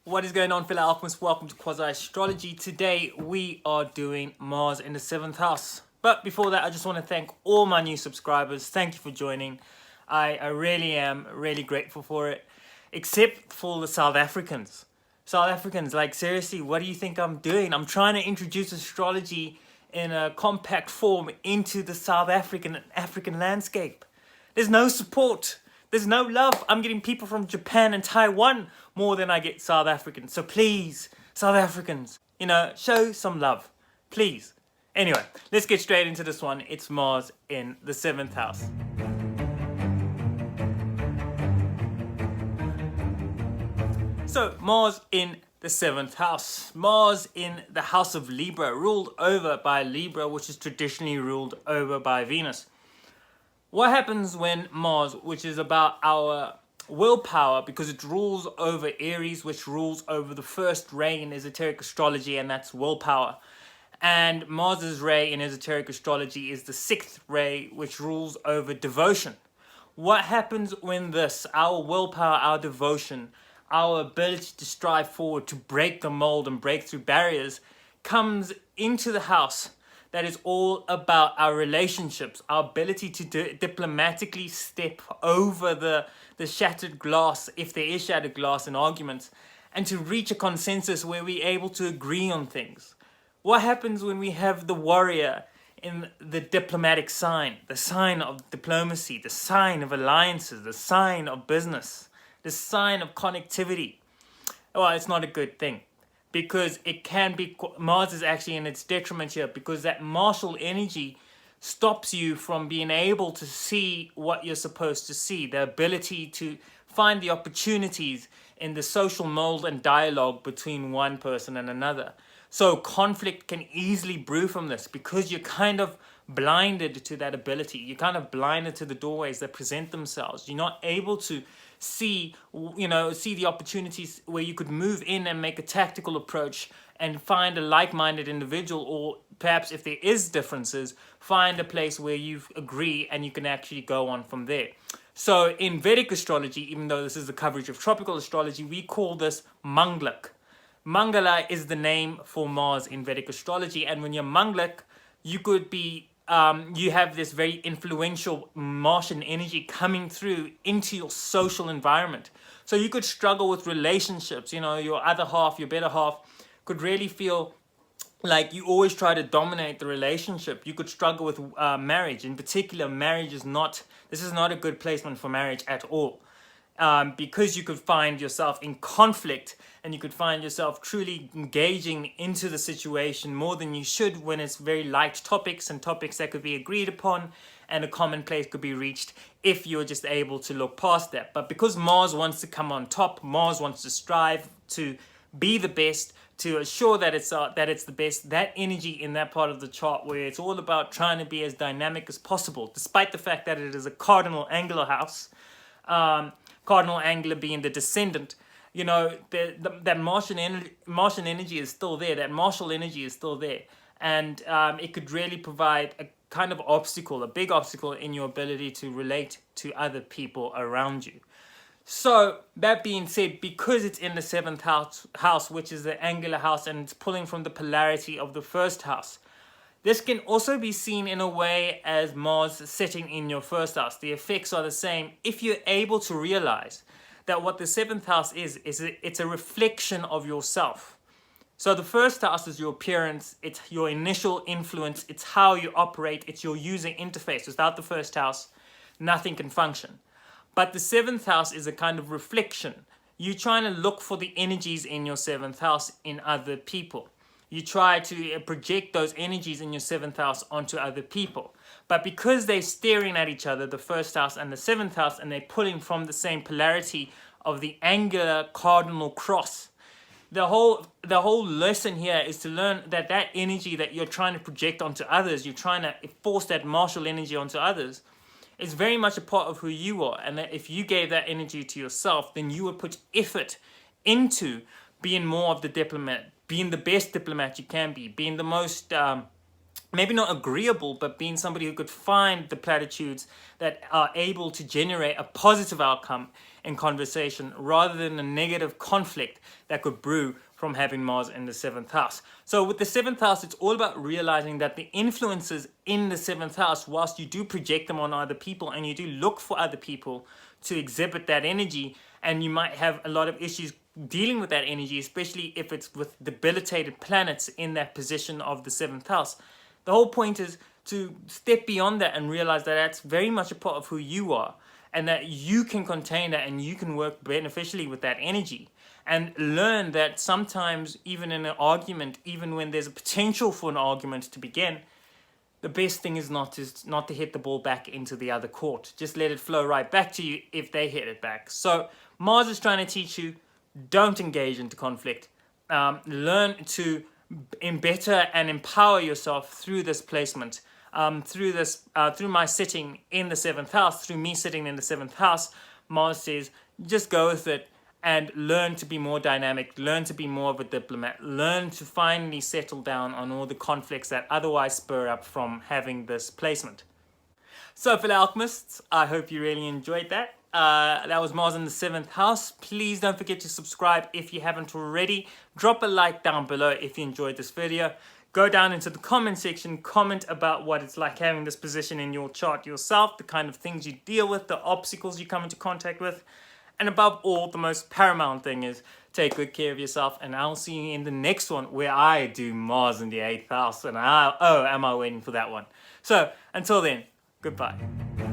What is going on, fellow alchemists? Welcome to Astrology. Today we are doing Mars in the 7th house. But before that, I just want to thank all my new subscribers. Thank you for joining. I really am really grateful for it. Except for the South Africans. South Africans, like seriously, what do you think I'm doing? I'm trying to introduce astrology in a compact form into the South African landscape. There's no support. There's no love. I'm getting people from Japan and Taiwan more than I get South Africans. So please, South Africans, show some love. Please. Anyway, let's get straight into this one. It's Mars in the 7th house. So, Mars in the 7th house. Mars in the house of Libra, ruled over by Libra, which is traditionally ruled over by Venus. What happens when Mars, which is about our willpower, because it rules over Aries, which rules over the first ray in esoteric astrology, and that's willpower. And Mars's ray in esoteric astrology is the 6th ray, which rules over devotion. What happens when our willpower, our devotion, our ability to strive forward, to break the mold and break through barriers, comes into the house that is all about our relationships, our ability to diplomatically step over the shattered glass, if there is shattered glass in arguments, and to reach a consensus where we're able to agree on things. What happens when we have the warrior in the diplomatic sign, the sign of diplomacy, the sign of alliances, the sign of business, the sign of connectivity? Well, it's not a good thing. Because it can be, Mars is actually in its detriment here, because that martial energy stops you from being able to see what you're supposed to see. The ability to find the opportunities in the social mold and dialogue between one person and another. So conflict can easily brew from this, because you're kind of blinded to that ability. You're kind of blinded to the doorways that present themselves. You're not able to see the opportunities where you could move in and make a tactical approach and find a like-minded individual, or perhaps if there is differences, find a place where you agree and you can actually go on from there. So in Vedic astrology, even though this is the coverage of tropical astrology, we call this Mangalak. Mangala is the name for Mars in Vedic astrology, and when you're Mangalak, you could be you have this very influential Martian energy coming through into your social environment. So you could struggle with relationships. Your other half, your better half, could really feel like you always try to dominate the relationship. You could struggle with marriage. In particular, this is not a good placement for marriage at all. Because you could find yourself in conflict, and you could find yourself truly engaging into the situation more than you should when it's very light topics and topics that could be agreed upon, and a common place could be reached if you're just able to look past that. But because Mars wants to come on top, Mars wants to strive to be the best, to assure that it's the best, that energy in that part of the chart where it's all about trying to be as dynamic as possible, despite the fact that it is a cardinal angular house. Cardinal angular being the descendant, that Martian energy is still there, that martial energy is still there. And it could really provide a kind of obstacle, a big obstacle in your ability to relate to other people around you. So that being said, because it's in the 7th house, which is the angular house, and it's pulling from the polarity of the 1st house, this can also be seen in a way as Mars sitting in your 1st house. The effects are the same if you're able to realize that what the 7th house is it's a reflection of yourself. So the 1st house is your appearance, it's your initial influence, it's how you operate, it's your user interface. Without the 1st house, nothing can function. But the 7th house is a kind of reflection. You're trying to look for the energies in your 7th house in other people. You try to project those energies in your 7th house onto other people. But because they're staring at each other, the 1st house and the 7th house, and they're pulling from the same polarity of the angular cardinal cross, the whole lesson here is to learn that energy that you're trying to project onto others, you're trying to force that martial energy onto others, is very much a part of who you are. And that if you gave that energy to yourself, then you would put effort into being more of the diplomat, being the best diplomat you can be, being the most maybe not agreeable, but being somebody who could find the platitudes that are able to generate a positive outcome in conversation rather than a negative conflict that could brew from having Mars in the 7th house. So with the 7th house, it's all about realizing that the influences in the 7th house, whilst you do project them on other people and you do look for other people to exhibit that energy, and you might have a lot of issues dealing with that energy, especially if it's with debilitated planets in that position of the 7th house. The whole point is to step beyond that and realize that that's very much a part of who you are, and that you can contain that and you can work beneficially with that energy. And learn that sometimes, even in an argument, even when there's a potential for an argument to begin, the best thing is not to hit the ball back into the other court. Just let it flow right back to you if they hit it back. So Mars is trying to teach you, don't engage into conflict. Learn to better and empower yourself through this placement. Through my sitting in the 7th house, through me sitting in the 7th house, Mars says, just go with it and learn to be more dynamic, learn to be more of a diplomat, learn to finally settle down on all the conflicts that otherwise spur up from having this placement. So fellow alchemists, I hope you really enjoyed that. That was Mars in the 7th house. Please don't forget to subscribe if you haven't already. Drop a like down below if you enjoyed this video. Go down into the comment section, comment about what it's like having this position in your chart yourself, the kind of things you deal with, the obstacles you come into contact with. And above all, the most paramount thing is take good care of yourself, and I'll see you in the next one where I do Mars in the 8th house. And am I waiting for that one? So until then, goodbye.